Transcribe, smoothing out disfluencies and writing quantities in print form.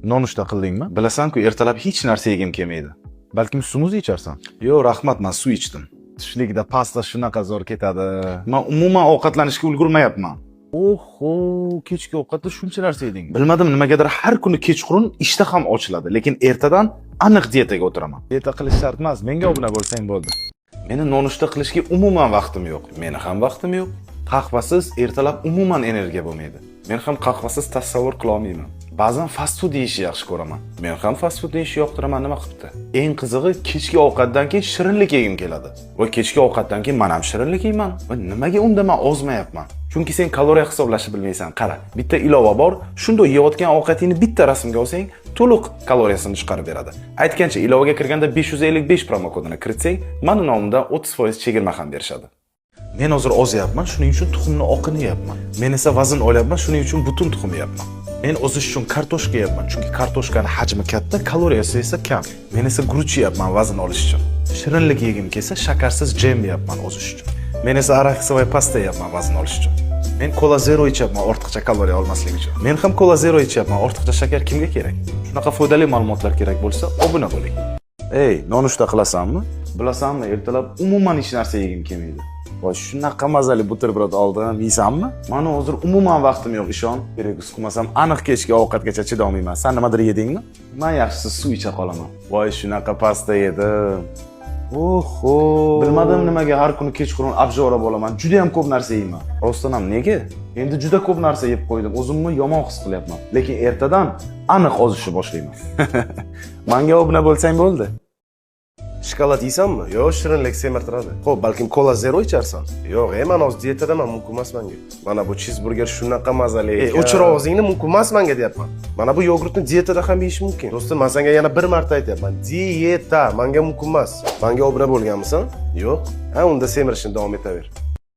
Nonushta qildingmi? Bilasan-ku, ertalab hech narsa yegim kelmaydi. Balkim sumuzi icharsan. Yo'q, rahmat, men suv ichdim. Tushlikda pasta shunaqa zo'r ketadi. Men umuman ovqatlanishga ulgurmayapman. Oho, kechki ovqatda shuncha narsa yedingmi? Bilmadim, nimagadir har kuni kechqurun ishtaham ochiladi, lekin ertadan aniq diyetaga o'tiraman. Dieta qilish shart emas, menga obuna bo'lsang bo'ldi. Meni nonushta qilishga umuman vaqtim yo'q. Meni ham vaqtim yo'q. Qahvasiz ertalab umuman energiya bo'lmaydi. Men ham qahvasiz tasavvur qila olmayman. Ba'zan fast food yeyishni yaxshi ko'raman. Men ham fast food yeyishni yoqtiraman, nima qilibdi? Eng qizig'i, kechki ovqatdan keyin shirinlik yegim keladi. Va kechki ovqatdan keyin men ham shirinlik yeyman. Va nimaga unda men ozmayapman? Chunki sen kaloriya hisoblashni bilmaysan. Qara, bitta ilova bor, shunda yeyotgan ovqatingni bitta rasmga olsang, to'liq kaloriyasini chiqarib beradi. Aytgancha, ilovaga kirganda 555 promokodini kiritsang, mana nomida 30% chegirma ham berishadi. Men hozir ozyapman, shuning uchun tuxumni oqini yeyapman. Men esa vazn olyapman, shuning uchun butun tuxum yeyapman. Men o'zish uchun kartoshka yeyapman, chunki kartoshkaning hajmi katta, kaloriyasi esa kam. Men esa guruch yeyapman vazn olish uchun. Shirinlik yegim kelsa, shakarsiz jem yeyapman o'zish uchun. Men esa araxisovoy pasta yeyapman vazn olish uchun. Men Cola Zero ichyapman ortiqcha kaloriya olmaslik uchun. Men ham Cola Zero ichyapman, ortiqcha shakar kimga kerak? Shunaqa foydali ma'lumotlar kerak bo'lsa, obuna bo'ling. Ey, nonushta qilasanmi? Bilasanmi, ertalab umuman hech narsa yegim kelmaydi. Voy, shunaqa mazali buterbrod oldim, yeysanmi? Meni hozir umuman vaqtim yo'q, ishon. Kerak qilmasam, aniq kechki ovqatgacha chidolmayman. Sen nimadir yedingmi? Men yaxshisi suv icha qolaman. Voy, shunaqa pasta yedim. Oho. Bilmadim nimaga har kuni kechqurun abjora bo'laman. Juda ham ko'p narsa yeyman. Rostdan ham nega? Endi juda ko'p narsa yeb qo'ydim. O'zimni yomon his qilyapman. Lekin ertadan aniq ozishni boshlayman. Menga obuna bo'lsang bo'ldi. Shokolad yeysanmi? Yo'q, shirinlik semirtiradi. Xo'p, balkim Cola Zero icharsan? Yo'q, men hozir diyetadaman, mumkin emas menga. Mana bu cheeseburger shunaqa mazali ekan. O'chir ovozingni, mumkin emas menga deyapman. Mana bu yogurtni dietada ham yeyish mumkin. Do'stim, men senga yana bir marta aytyapman. Dieta menga mumkin emas. Menga obuna bo'lganmisan? Yo'q. Ha, unda semirishni davom etaver.